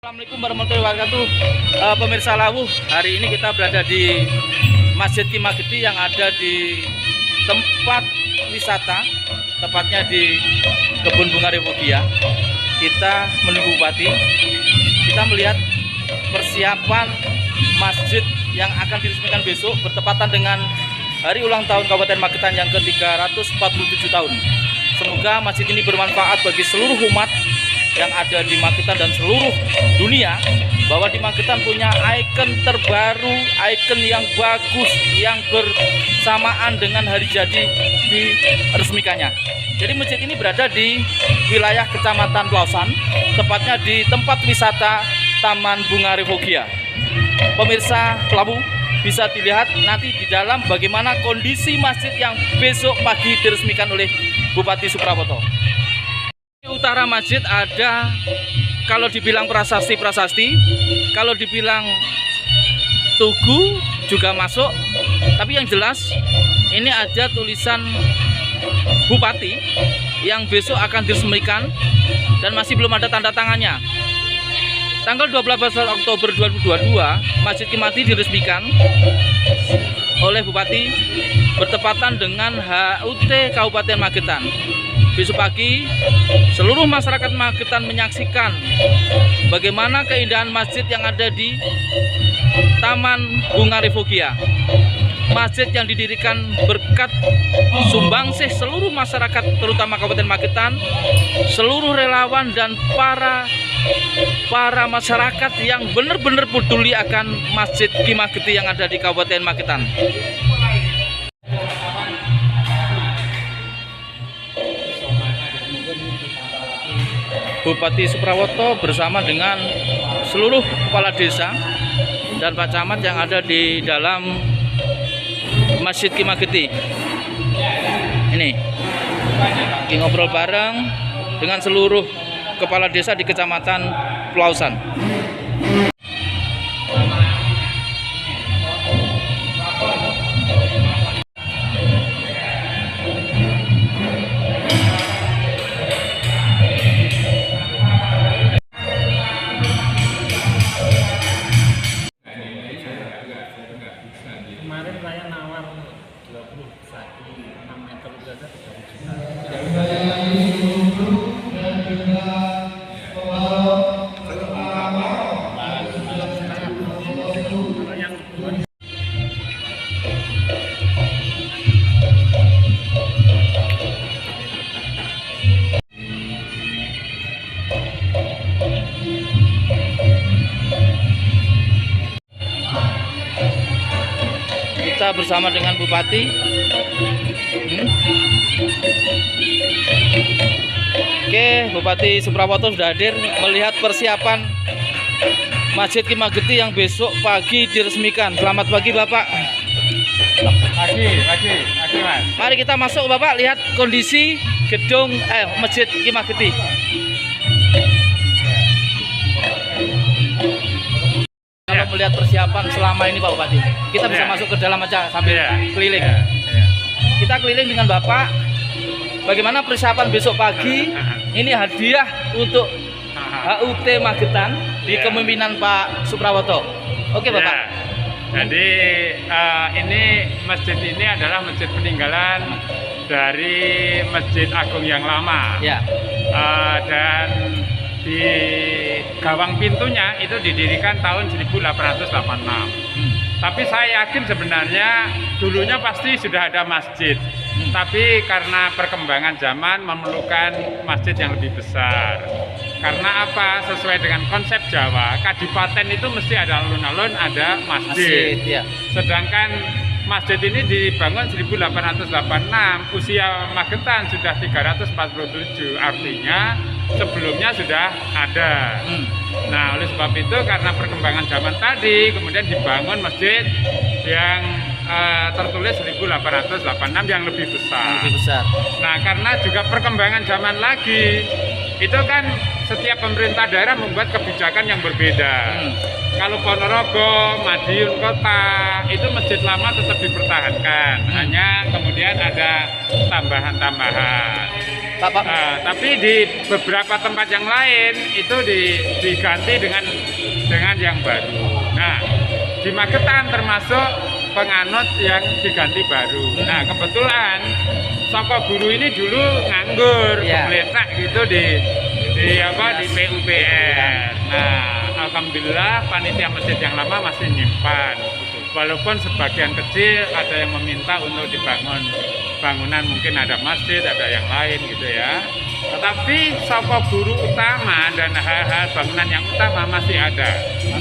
Assalamualaikum warahmatullahi wabarakatuh. Pemirsa Lawu, hari ini kita berada di Masjid Ki Mageti yang ada di tempat wisata, tepatnya di Kebun Bunga Revogia. Kita menunggu Bupati. Kita melihat persiapan masjid yang akan diresmikan besok bertepatan dengan hari ulang tahun Kabupaten Magetan yang ke-347 tahun. Semoga masjid ini bermanfaat bagi seluruh umat yang ada di Magetan dan seluruh dunia, bahwa di Magetan punya ikon terbaru, ikon yang bagus yang bersamaan dengan hari jadi diresmikannya. Jadi masjid ini berada di wilayah Kecamatan Plausan, tepatnya di tempat wisata Taman Bunga Revogia. Pemirsa Lawu, bisa dilihat nanti di dalam bagaimana kondisi masjid yang besok pagi diresmikan oleh Bupati Suprawoto. Utara masjid ada, kalau dibilang prasasti, kalau dibilang tugu juga masuk, tapi yang jelas ini ada tulisan Bupati yang besok akan diresmikan dan masih belum ada tanda tangannya. Tanggal 12 Oktober 2022 Masjid Ki Mageti diresmikan oleh Bupati bertepatan dengan HUT Kabupaten Magetan. Besok pagi seluruh masyarakat Magetan menyaksikan bagaimana keindahan masjid yang ada di Taman Bunga Revogia. Masjid yang didirikan berkat sumbangsih seluruh masyarakat terutama Kabupaten Magetan, seluruh relawan dan para masyarakat yang benar-benar peduli akan Masjid Ki Mageti yang ada di Kabupaten Magetan. Bupati Suprawoto bersama dengan seluruh kepala desa dan Pak Camat yang ada di dalam Masjid Ki Mageti. Ini ngobrol bareng dengan seluruh kepala desa di Kecamatan Plausan. Kemarin saya nawar 21 meter saja. Kita bersama dengan Bupati. Oke, Bupati Suprawoto sudah hadir melihat persiapan Masjid Ki Mageti yang besok pagi diresmikan. Selamat pagi Bapak. Pagi Mas. Mari kita masuk Bapak, lihat kondisi gedung Masjid Ki Mageti. Kalau melihat persiapan selama ini Pak Bupati, kita bisa masuk ke dalam aja sambil keliling. Kita keliling dengan Bapak. Bagaimana persiapan besok pagi? Ini hadiah untuk HUT Magetan di kepemimpinan Pak Suprawoto. Oke Bapak. Jadi ini masjid ini adalah masjid peninggalan dari Masjid Agung yang lama. Ya. Dan di gawang pintunya itu didirikan tahun 1886. Tapi saya yakin sebenarnya dulunya pasti sudah ada masjid. Tapi karena perkembangan zaman memerlukan masjid yang lebih besar. Karena apa? Sesuai dengan konsep Jawa, kadipaten itu mesti ada alun-alun, ada masjid. Ya. Sedangkan masjid ini dibangun 1886, usia Magetan sudah 347, artinya sebelumnya sudah ada. Nah, oleh sebab itu karena perkembangan zaman tadi, kemudian dibangun masjid yang tertulis 1886 yang lebih besar. Nah, karena juga perkembangan zaman lagi, itu kan setiap pemerintah daerah membuat kebijakan yang berbeda. Kalau Ponorogo, Madiun Kota, itu masjid lama tetap dipertahankan. Hanya kemudian ada tambahan-tambahan. Pak. Tapi di beberapa tempat yang lain itu diganti dengan yang baru. Nah, di Magetan termasuk penganut yang diganti baru. Nah, kebetulan Soko Guru ini dulu nganggur, geletak gitu di PUPR. Nah, alhamdulillah panitia masjid yang lama masih nyimpan. Walaupun sebagian kecil ada yang meminta untuk dibangun bangunan, mungkin ada masjid, ada yang lain gitu ya. Tetapi Soko Guru utama dan hal-hal bangunan yang utama masih ada.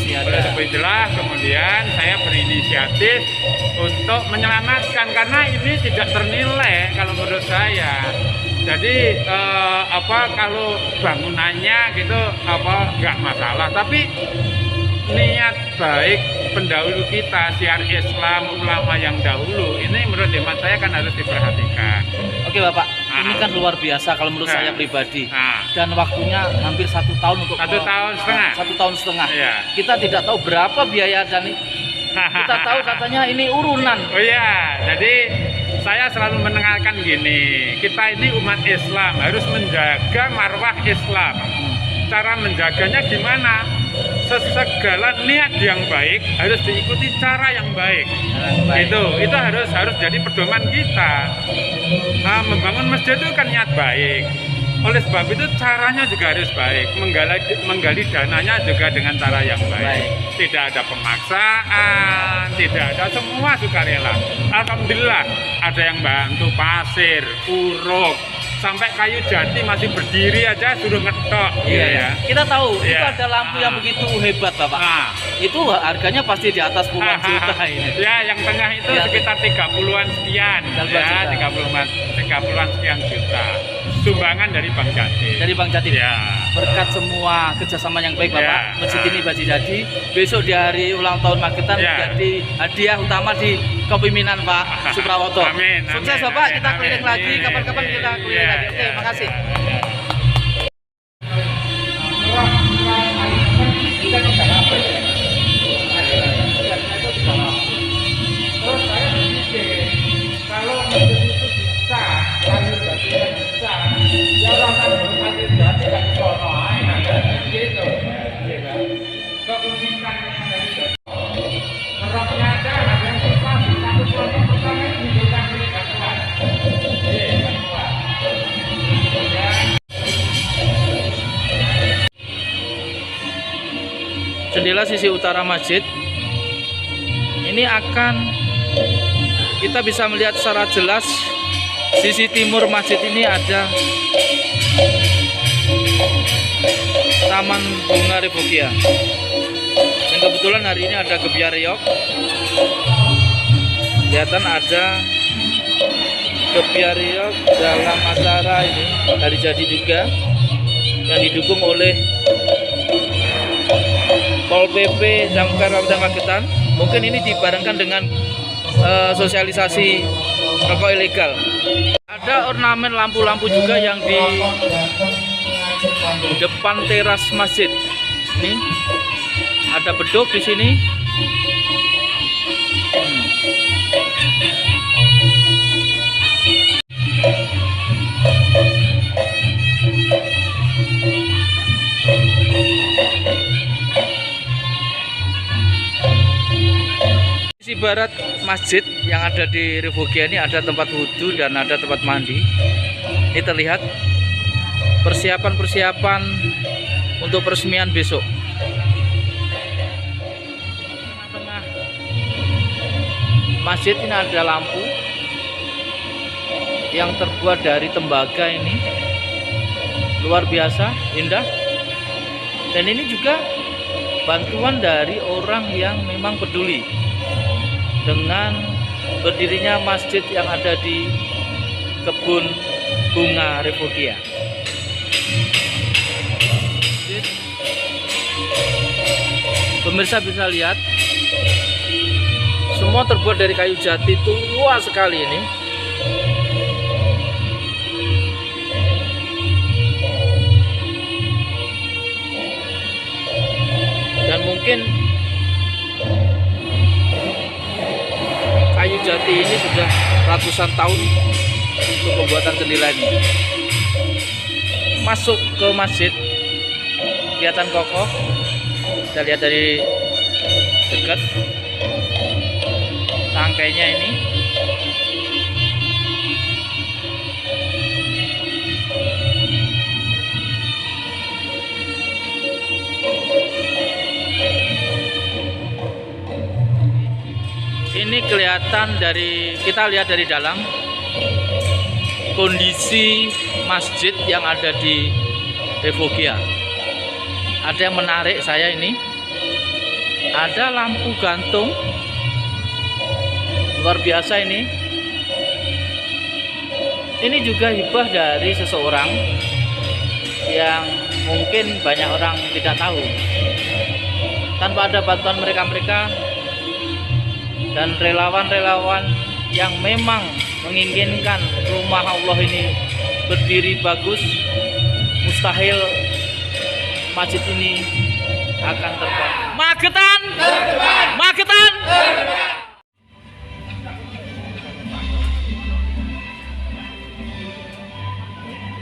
Oleh sebab itulah kemudian saya berinisiatif untuk menyelamatkan, karena ini tidak ternilai kalau menurut saya. Jadi kalau bangunannya gitu nggak masalah, tapi niat baik pendahulu kita, syiar Islam, ulama yang dahulu, ini menurut hemat saya kan harus diperhatikan. Oke Bapak, ini kan luar biasa kalau menurut saya pribadi. Dan waktunya hampir 1 tahun untuk 1 tahun setengah. 1 tahun setengah. Ya. Kita tidak tahu berapa biaya dan kita tahu katanya ini urunan. Oh iya, jadi saya selalu mendengarkan gini, kita ini umat Islam harus menjaga marwah Islam. Cara menjaganya gimana? Segala niat yang baik harus diikuti cara yang baik. Itu harus jadi pedoman kita. Membangun masjid itu kan niat baik. Oleh sebab itu caranya juga harus baik. Menggali dananya juga dengan cara yang baik. Tidak ada pemaksaan, tidak ada, semua sukarela. Alhamdulillah ada yang bantu pasir, uruk, sampai kayu jati masih berdiri aja suruh ngetok. Iya ya. Kita tahu itu ada lampu yang begitu hebat Bapak. Itu harganya pasti di atas puluhan juta ini. Ya, yang tengah itu sekitar 30-an sekian. Ya, 30-an sekian juta. Sumbangan dari Bang Jatim. Dari Bang Jatim. Ya. Berkat semua kerjasama yang baik Bapak, masjid ini jadi besok di hari ulang tahun Magetan menjadi hadiah utama di kepemimpinan Pak Suprawoto. Amin. Sukses Bapak, kita keliling lagi, kapan-kapan kita keliling lagi. Oke, makasih. Terus saya berpikir, kalau masjid itu bisa, kayu jati bisa, ya orang kan kayu jati kan sono aja, gitu. Keunikannya dari jati, meroknya aja ada yang susah, satu kelompok pertama itu menunjukkan milik Tuhan. Jendela sisi utara masjid ini akan kita bisa melihat secara jelas. Sisi timur masjid ini ada Taman Bunga Revokia, dan kebetulan hari ini ada gebiar reog. Kelihatan ada gebiar reog dalam acara ini hari jadi juga, yang didukung oleh Pol PP Damkar Kabupaten Magetan. Mungkin ini dibarengkan dengan sosialisasi rokok ilegal. Ada ornamen lampu-lampu juga yang di depan teras masjid. Ini ada beduk di sini. Sisi barat masjid yang ada di Revokia ini ada tempat wudhu dan ada tempat mandi. Ini terlihat persiapan untuk peresmian besok. Tengah masjid ini ada lampu yang terbuat dari tembaga, ini luar biasa indah. Dan ini juga bantuan dari orang yang memang peduli dengan berdirinya masjid yang ada di Kebun Bunga Revokia. Pemirsa bisa lihat, semua terbuat dari kayu jati tua sekali ini. Dan mungkin kayu jati ini sudah ratusan tahun untuk pembuatan jendela ini. masuk ke masjid kelihatan kokoh. Kita lihat dari dekat tangkainya ini. Ini kelihatan dari, kita lihat dari dalam kondisi masjid yang ada di Revogia. Ada yang menarik saya ini, ada lampu gantung luar biasa ini. Ini juga hibah dari seseorang yang mungkin banyak orang tidak tahu. Tanpa ada bantuan mereka-mereka dan relawan-relawan yang memang menginginkan rumah Allah ini berdiri bagus, mustahil masjid ini akan terbangun. Magetan!